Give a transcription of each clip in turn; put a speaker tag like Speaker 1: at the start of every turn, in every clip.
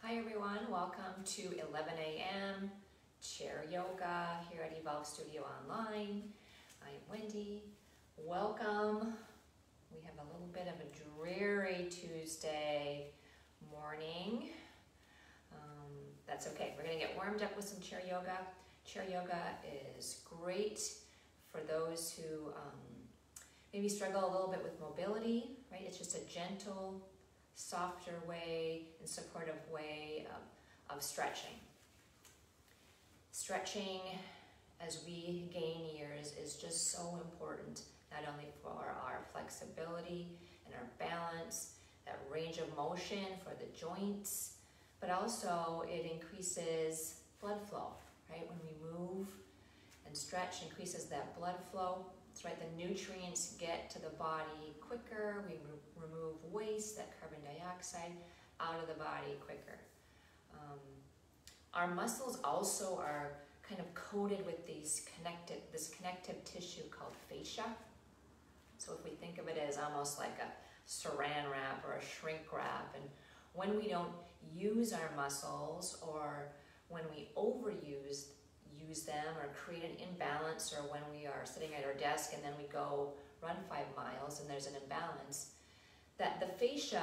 Speaker 1: Hi everyone, welcome to 11 a.m. chair yoga here at Evolve Studio Online. I'm Wendy. Welcome. We have a little bit of a dreary Tuesday morning. That's okay. We're going to get warmed up with some chair yoga. Chair yoga is great for those who maybe struggle a little bit with mobility, right? It's just a gentle, softer way and supportive way of stretching. Stretching as we gain years is just so important, not only for our flexibility and our balance, that range of motion for the joints, but also it increases blood flow, right? When we move and stretch, increases that blood flow. That's right, the nutrients get to the body quicker. We remove waste, that carbon dioxide, out of the body quicker. Our muscles also are kind of coated with this connective tissue called fascia. So if we think of it as almost like a saran wrap or a shrink wrap, and when we don't use our muscles, or when we overuse them or create an imbalance, or when we are sitting at our desk and then we go run 5 miles and there's an imbalance, that the fascia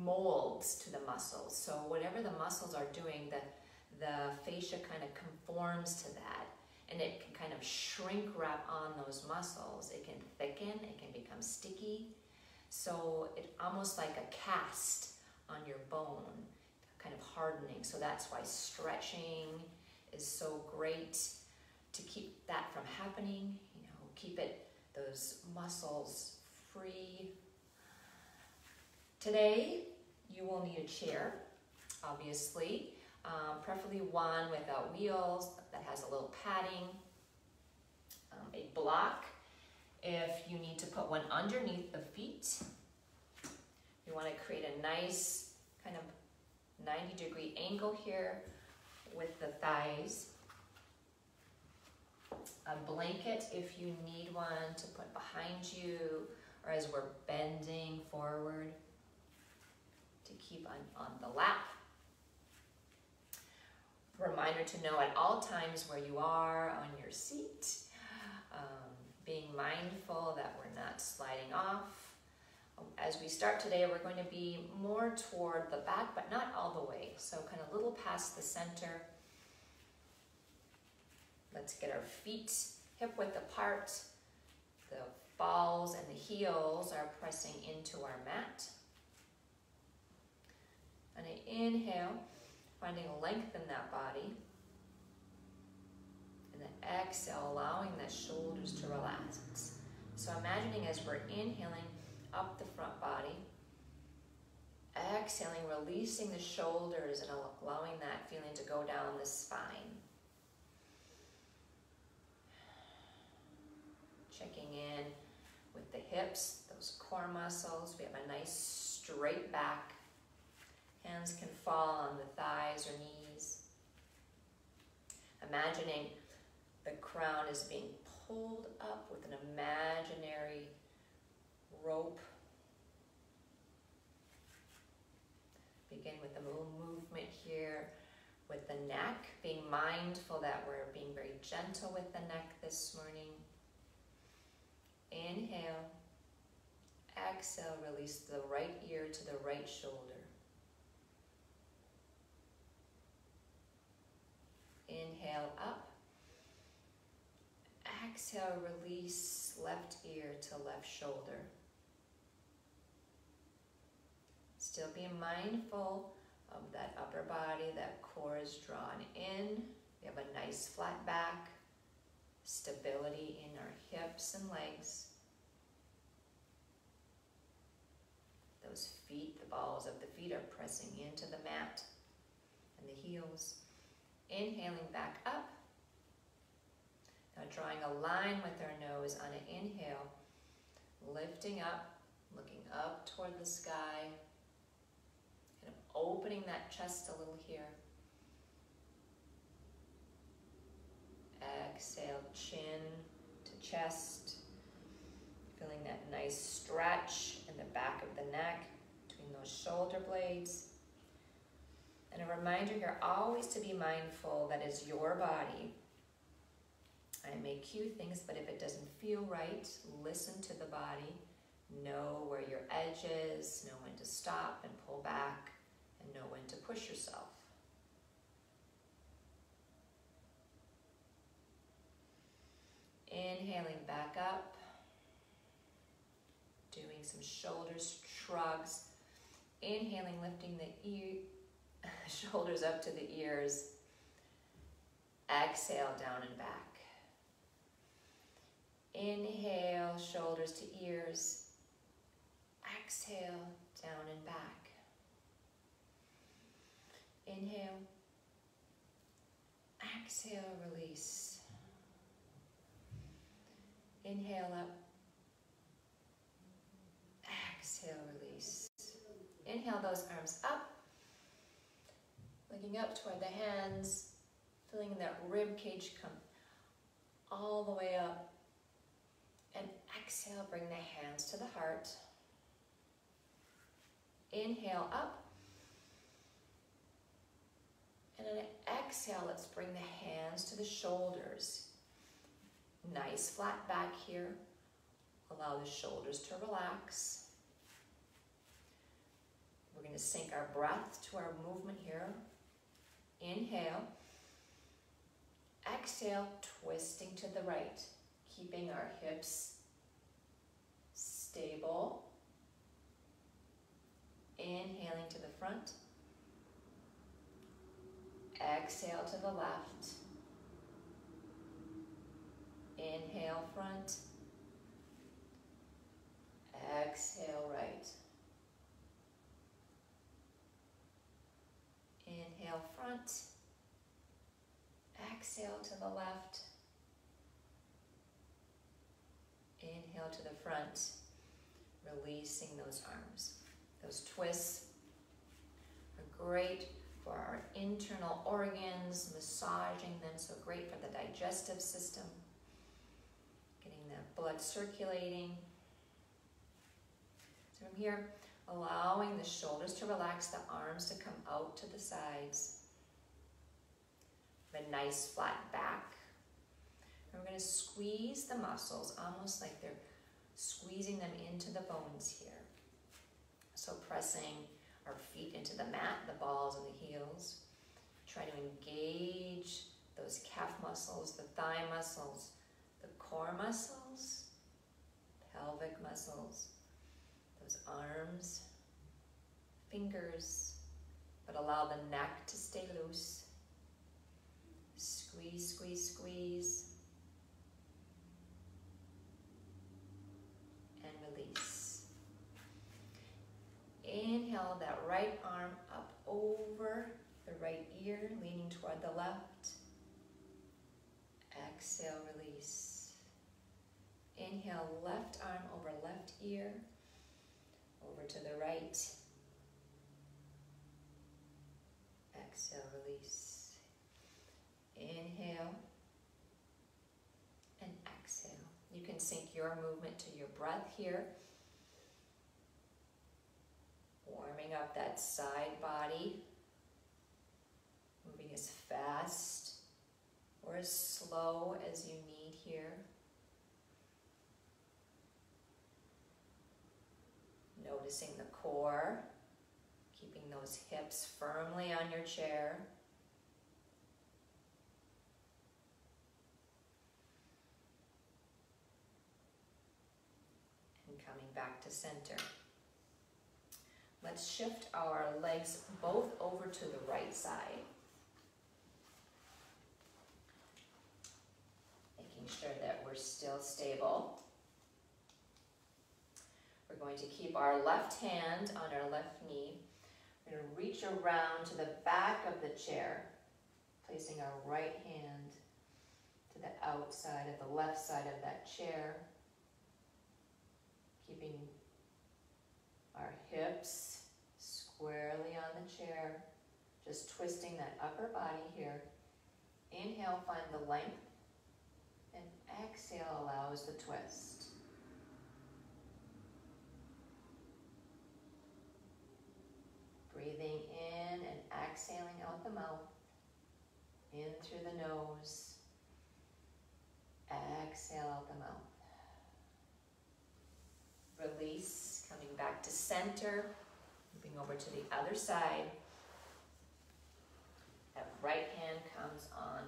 Speaker 1: molds to the muscles. So whatever the muscles are doing, the fascia kind of conforms to that, and it can kind of shrink wrap on those muscles. It can thicken, it can become sticky. So it's almost like a cast on your bone, kind of hardening. So that's why stretching is so great, to keep that from happening, keep those muscles free. Today, you will need a chair, obviously, preferably one without wheels, that has a little padding, a block if you need to put one underneath the feet. You want to create a nice kind of 90-degree angle here with the thighs. A blanket if you need one to put behind you, or as we're bending forward, to keep on the lap. Reminder to know at all times where you are on your seat, being mindful that we're not sliding off. As we start today, we're going to be more toward the back, but not all the way. So kind of a little past the center. Let's get our feet hip width apart. The balls and the heels are pressing into our mat. And I inhale, finding a length in that body. And then exhale, allowing the shoulders to relax. So imagining as we're inhaling up the front body, exhaling, releasing the shoulders and allowing that feeling to go down the spine. Checking in with the hips, those core muscles. We have a nice straight back. Hands can fall on the thighs or knees. Imagining the crown is being pulled up with an imaginary rope. Begin with a little movement here with the neck, being mindful that we're being very gentle with the neck this morning. Inhale, exhale, release the right ear to the right shoulder. Inhale up. Exhale, release left ear to left shoulder. Still be mindful of that upper body, that core is drawn in. We have a nice flat back, stability in our hips and legs. Those feet, the balls of the feet are pressing into the mat and the heels. Inhaling back up. Now drawing a line with our nose on an inhale, lifting up, looking up toward the sky, kind of opening that chest a little here. Exhale, chin to chest, feeling that nice stretch in the back of the neck, between those shoulder blades. And a reminder here always to be mindful that it's your body. I may cue things, but if it doesn't feel right, listen to the body. Know where your edge is, know when to stop and pull back, and know when to push yourself. Inhaling back up, doing some shoulder shrugs. Inhaling, lifting the shoulders up to the ears. Exhale, down and back. Inhale, shoulders to ears. Exhale, down and back. Inhale. Exhale, release. Inhale up. Exhale, release. Inhale those arms up. Looking up toward the hands. Feeling that rib cage come all the way up. And exhale, bring the hands to the heart. Inhale up. And on an exhale, let's bring the hands to the shoulders. Nice flat back here. Allow the shoulders to relax. We're going to sync our breath to our movement here. Inhale. Exhale, twisting to the right. Keeping our hips stable. Inhaling to the front. Exhale to the left. Inhale, front. Exhale, right. Inhale, front. Exhale to the left. Inhale to the front. Releasing those arms. Those twists are great for our internal organs, massaging them, so great for the digestive system. Getting that blood circulating. So from here, allowing the shoulders to relax, the arms to come out to the sides. A nice flat back. And we're going to squeeze the muscles, almost like they're squeezing them into the bones here. So pressing our feet into the mat, the balls and the heels. Try to engage those calf muscles, the thigh muscles, the core muscles, pelvic muscles, those arms, fingers, but allow the neck to stay loose. Squeeze, squeeze, squeeze. And release. Inhale that right arm up over the right ear, leaning toward the left. Exhale, release. Inhale, left arm over left ear, over to the right. Exhale, release. Inhale and exhale. You can sync your movement to your breath here. Warming up that side body. Moving as fast or as slow as you need here. Noticing the core. Keeping those hips firmly on your chair. Coming back to center. Let's shift our legs both over to the right side. Making sure that we're still stable. We're going to keep our left hand on our left knee. We're going to reach around to the back of the chair, placing our right hand to the outside of the left side of that chair. Keeping our hips squarely on the chair, just twisting that upper body here. Inhale, find the length, and exhale allows the twist. Breathing in and exhaling In through the nose. Exhale out the mouth. Release, coming back to center. Moving over to the other side. That right hand comes on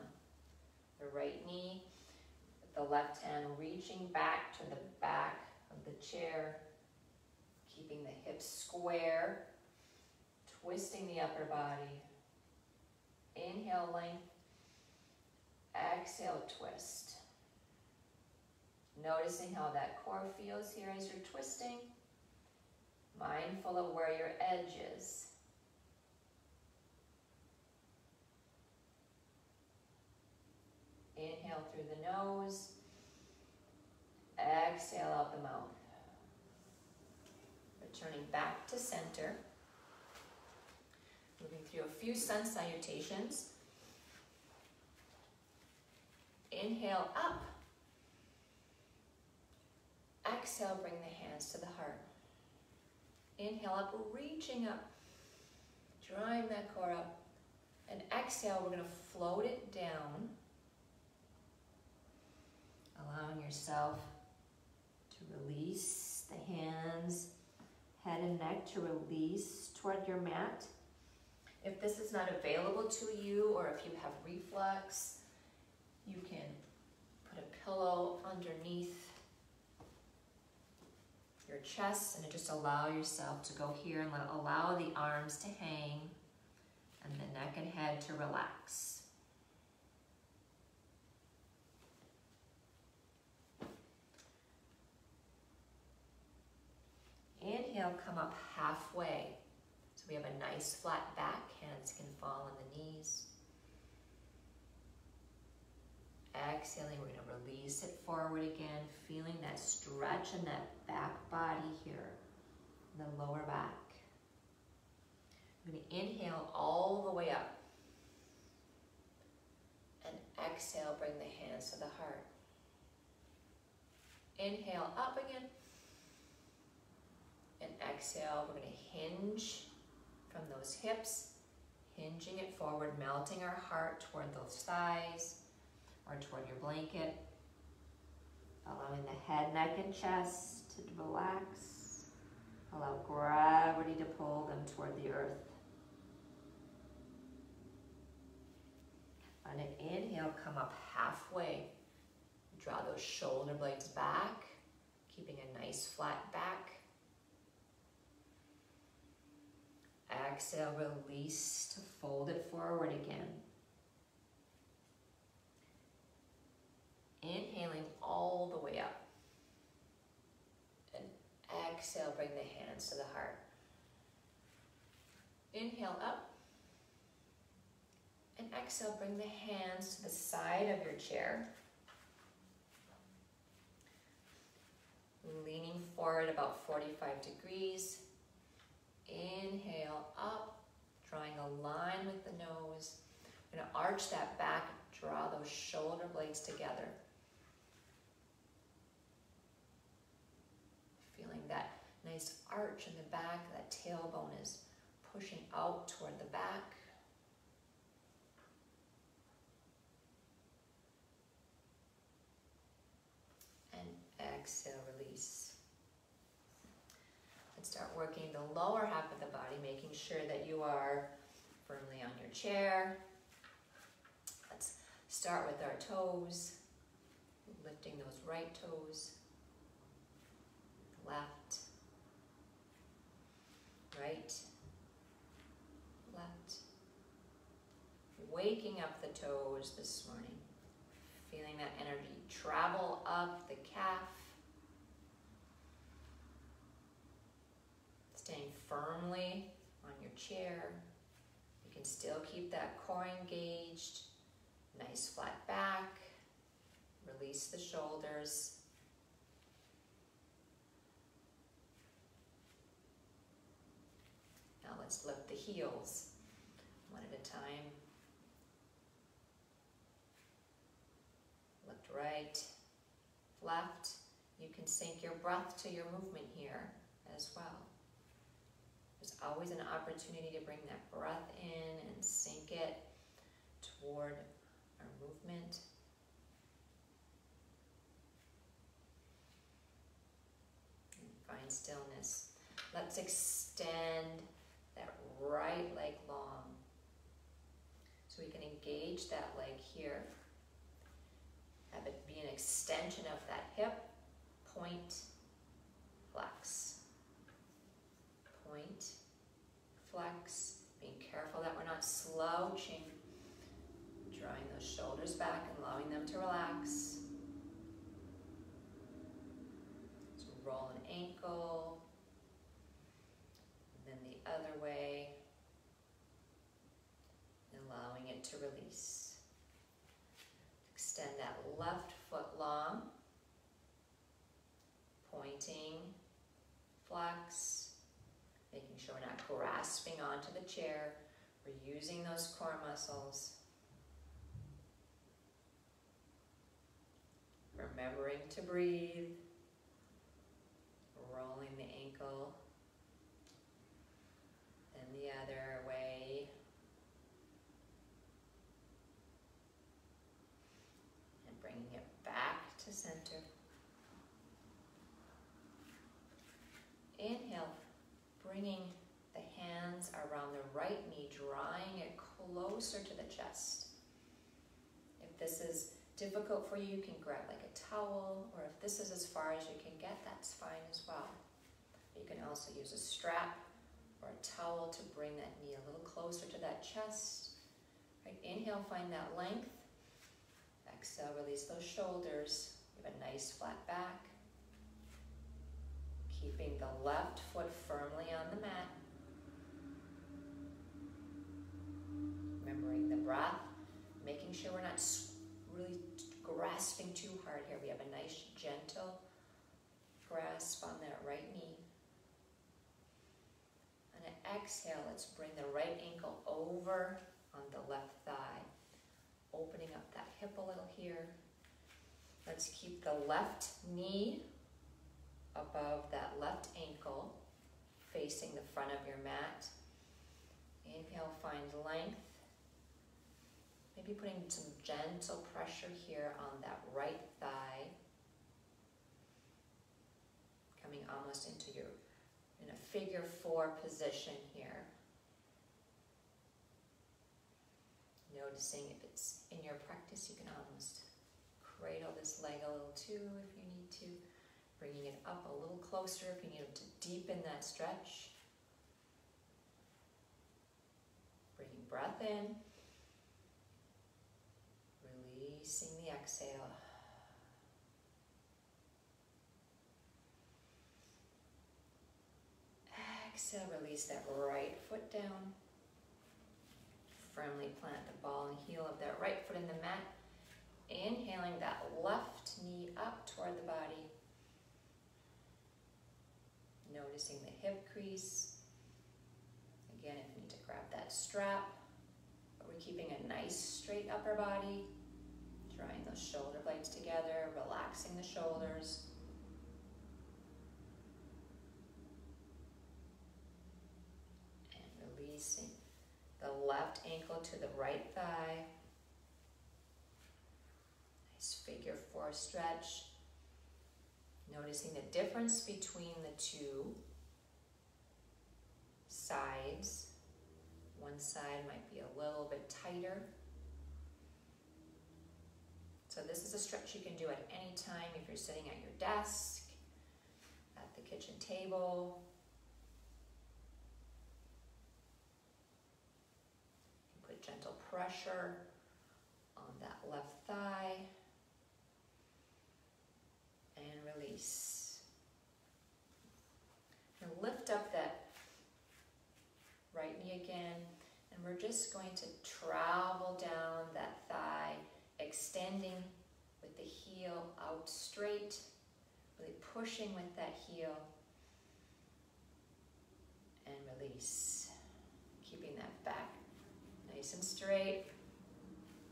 Speaker 1: the right knee. The left hand reaching back to the back of the chair. Keeping the hips square. Twisting the upper body. Inhale, length. Exhale, twist. Noticing how that core feels here as you're twisting. Mindful of where your edge is. Inhale through the nose. Exhale out the mouth. Returning back to center. Moving through a few sun salutations. Inhale up. Exhale, bring the hands to the heart. Inhale up, reaching up, drawing that core up. And exhale, we're going to float it down. Allowing yourself to release the hands, head and neck to release toward your mat. If this is not available to you, or if you have reflux, you can put a pillow underneath your chest and just allow yourself to go here and allow the arms to hang and the neck and head to relax. Inhale, come up halfway. So we have a nice flat back, hands can fall on the knees. Exhaling, we're going to release it forward again, feeling that stretch in that back body here, the lower back. I'm going to inhale all the way up. And exhale, bring the hands to the heart. Inhale, up again. And exhale, we're going to hinge from those hips, hinging it forward, melting our heart toward those thighs or toward your blanket. Allowing the head, neck, and chest to relax. Allow gravity to pull them toward the earth. On an inhale, come up halfway. Draw those shoulder blades back, keeping a nice flat back. Exhale, release to fold it forward again. Inhaling all the way up. And exhale, bring the hands to the heart. Inhale up. And exhale, bring the hands to the side of your chair. Leaning forward about 45 degrees. Inhale up, drawing a line with the nose. I'm going to arch that back, draw those shoulder blades together. Feeling that nice arch in the back, that tailbone is pushing out toward the back. And exhale, release. Let's start working the lower half of the body, making sure that you are firmly on your chair. Let's start with our toes, lifting those right toes, left, right, left. Waking up the toes this morning, feeling that energy travel up the calf, staying firmly on your chair. You can still keep that core engaged. Nice flat back. Release the shoulders. Now let's lift the heels one at a time. Lift right, left. You can sync your breath to your movement here as well. There's always an opportunity to bring that breath in and sink it toward our movement. And find stillness. Let's extend that right leg long. So we can engage that leg here. Have it be an extension of that hip. Point, flex. Point, flex. Being careful that we're not slouching. Drawing those shoulders back and allowing them to relax. So roll an ankle. And then the other way. And allowing it to release. Extend that left foot long. Pointing, flex. Making sure we're not grasping onto the chair. We're using those core muscles. Remembering to breathe. Rolling the ankle. And the other way. And bringing it back to center. Inhale, bringing the hands around the right knee, drawing it closer to the chest. If this is difficult for you, you can grab like a towel, or if this is as far as you can get, that's fine as well. You can also use a strap or a towel to bring that knee a little closer to that chest. Right, inhale, find that length. Exhale, release those shoulders. You have a nice flat back. Keeping the left foot firmly on the mat. Remembering the breath, making sure we're not really grasping too hard here. We have a nice gentle grasp on that right knee. On an exhale, let's bring the right ankle over on the left thigh. Opening up that hip a little here. Let's keep the left knee above that left ankle, facing the front of your mat. Inhale, find length. Maybe putting some gentle pressure here on that right thigh. Coming almost into your, in a figure 4 position here. Noticing if it's in your practice, you can almost cradle this leg a little too if you need to. Bringing it up a little closer if you need to deepen that stretch. Bringing breath in. Releasing the exhale. Exhale, release that right foot down. Firmly plant the ball and heel of that right foot in the mat. Inhaling that left knee up toward the body. Noticing the hip crease. Again, if you need to grab that strap, but we're keeping a nice straight upper body. Drawing those shoulder blades together, relaxing the shoulders. And releasing the left ankle to the right thigh. Nice figure 4 stretch. Noticing the difference between the two sides. One side might be a little bit tighter. So this is a stretch you can do at any time if you're sitting at your desk, at the kitchen table. You put gentle pressure on that left thigh. And release. And lift up that right knee again, and we're just going to travel down that thigh, extending with the heel out straight, really pushing with that heel, and release. Keeping that back nice and straight.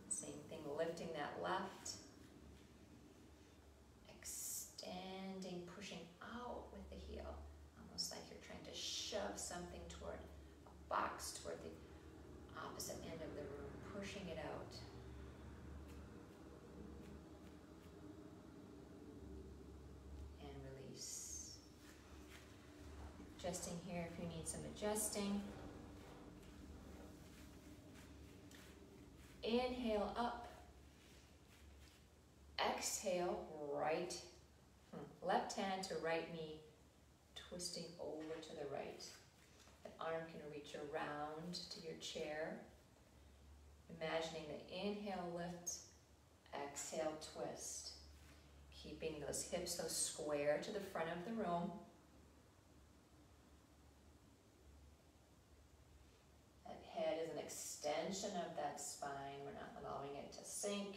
Speaker 1: Same thing, lifting that left. Extending, pushing out with the heel, almost like you're trying to shove something toward a box, toward the opposite end of the room, pushing it out. adjusting here if you need some adjusting. Inhale up. Exhale, left hand to right knee, twisting over to the right. The arm can reach around to your chair. Imagining the inhale, lift, exhale, twist. Keeping those hips, those square to the front of the room. That head is an extension of that spine. We're not allowing it to sink.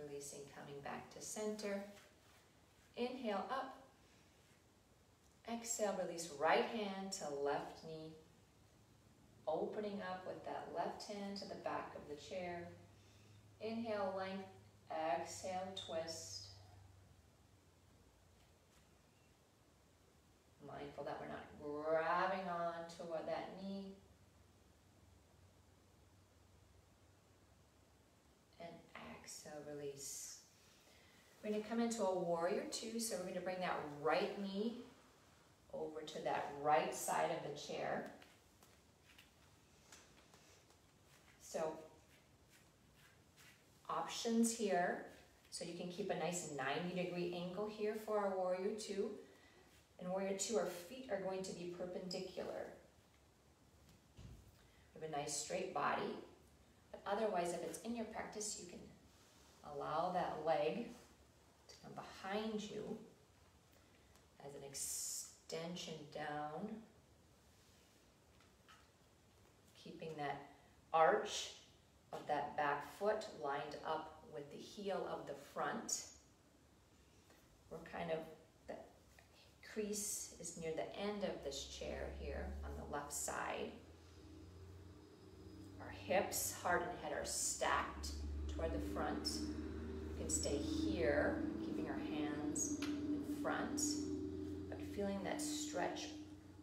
Speaker 1: Releasing, coming back to center. Inhale up. Exhale, release right hand to left knee. Opening up with that left hand to the back of the chair. Inhale, length. Exhale, twist. Mindful that we're not grabbing on to that knee. And exhale, release. We're going to come into a warrior two, so we're going to bring that right knee over to that right side of the chair. So, options here. So you can keep a nice 90-degree angle here for our warrior two. In warrior two, our feet are going to be perpendicular. We have a nice straight body. But otherwise, if it's in your practice, you can allow that leg to come behind you as an extension down. Keeping that arch of that back foot lined up with the heel of the front. We're kind of, the crease is near the end of this chair here on the left side. Our hips, heart and head are stacked toward the front. You can stay here, keeping our hands in front, but feeling that stretch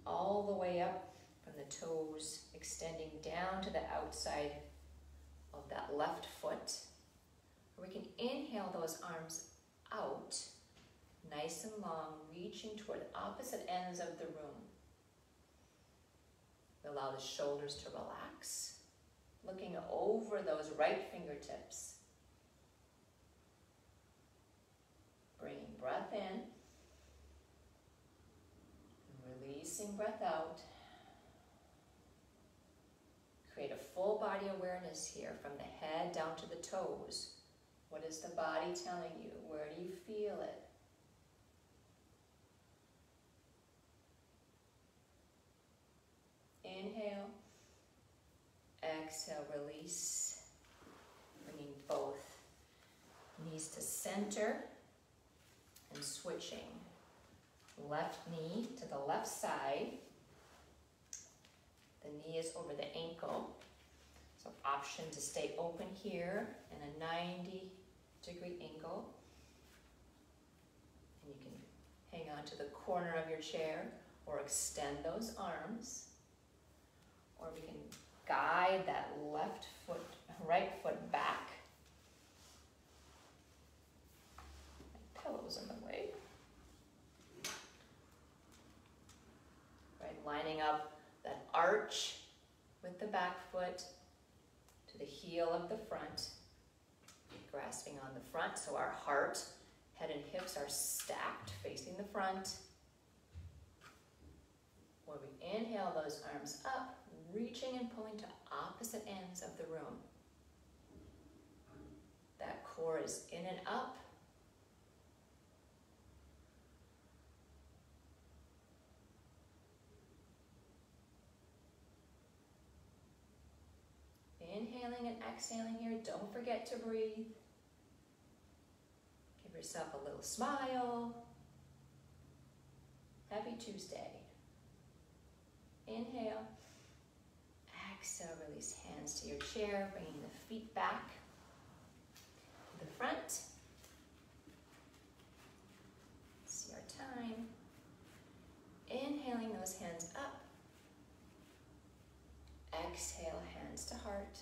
Speaker 1: all the way up from the toes, extending down to the outside of that left foot. We can inhale those arms out, nice and long, reaching toward the opposite ends of the room. Allow the shoulders to relax, looking over those right fingertips. Bringing breath in, and releasing breath out. Create a full body awareness here from the head down to the toes. What is the body telling you? Where do you feel it? Inhale, exhale, release. Bringing both knees to center and switching. Left knee to the left side. The knee is over the ankle. So option to stay open here in a 90-degree angle. And you can hang on to the corner of your chair or extend those arms. Or we can guide that right foot back. My pillow's in the way. Right, lining up that arch with the back foot to the heel of the front, grasping on the front so our heart, head and hips are stacked facing the front. Where we inhale those arms up, reaching and pulling to opposite ends of the room. That core is in and up. Inhaling and exhaling here. Don't forget to breathe. Give yourself a little smile. Happy Tuesday. Inhale. Exhale, release hands to your chair, bringing the feet back to the front. See our time. Inhaling those hands up. Exhale, hands to heart.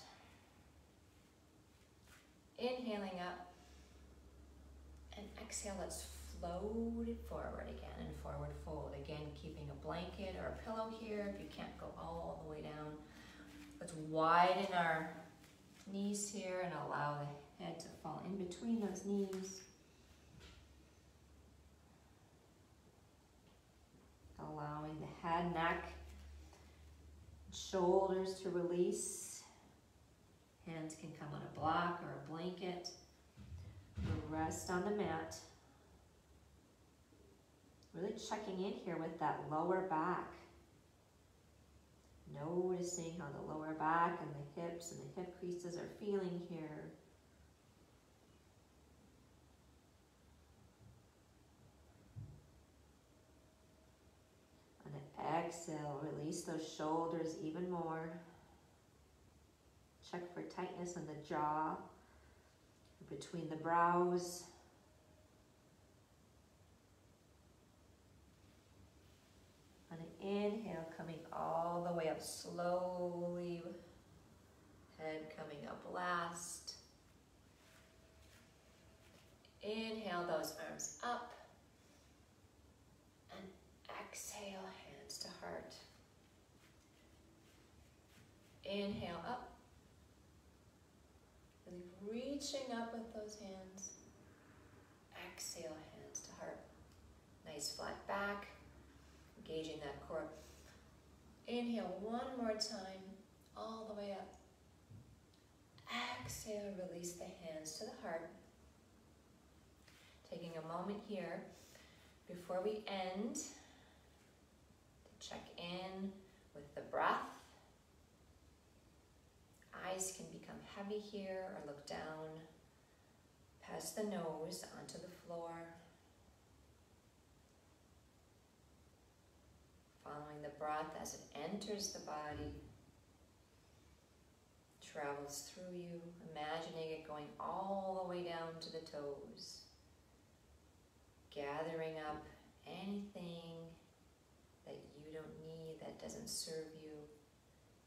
Speaker 1: Inhaling up and exhale, let's float it forward again and forward fold. Again, keeping a blanket or a pillow here if you can't go all the way down. Let's widen our knees here and allow the head to fall in between those knees. Allowing the head, neck, shoulders to release. Hands can come on a block or a blanket. Rest on the mat. Really checking in here with that lower back. Noticing how the lower back and the hips and the hip creases are feeling here. On an exhale, release those shoulders even more. Check for tightness in the jaw, between the brows. On an inhale, coming all the way up slowly. Head coming up last. Inhale those arms up. And exhale, hands to heart. Inhale up. Really reaching up with those hands. Exhale, hands to heart. Nice flat back. Engaging that core. Inhale one more time, all the way up. Exhale, release the hands to the heart. Taking a moment here before we end to check in with the breath. Eyes can become heavy here or look down past the nose onto the floor. Following the breath as it enters the body, travels through you, imagining it going all the way down to the toes, gathering up anything that you don't need, that doesn't serve you,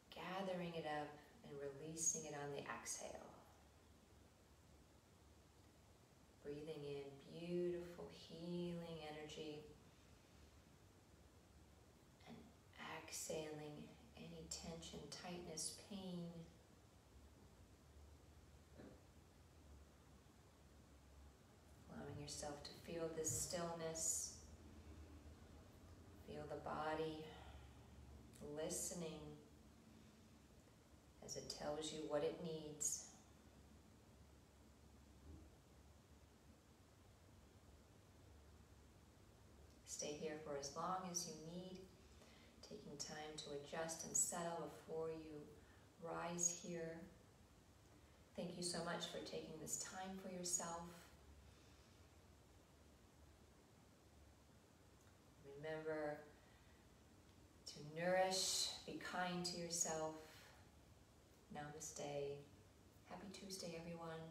Speaker 1: gathering it up and releasing it on the exhale. Breathing in beautiful healing energy. Exhaling any tension, tightness, pain. Allowing yourself to feel this stillness. Feel the body listening as it tells you what it needs. Stay here for as long as you need. Taking time to adjust and settle before you rise here. Thank you so much for taking this time for yourself. Remember to nourish, be kind to yourself. Namaste. Happy Tuesday, everyone.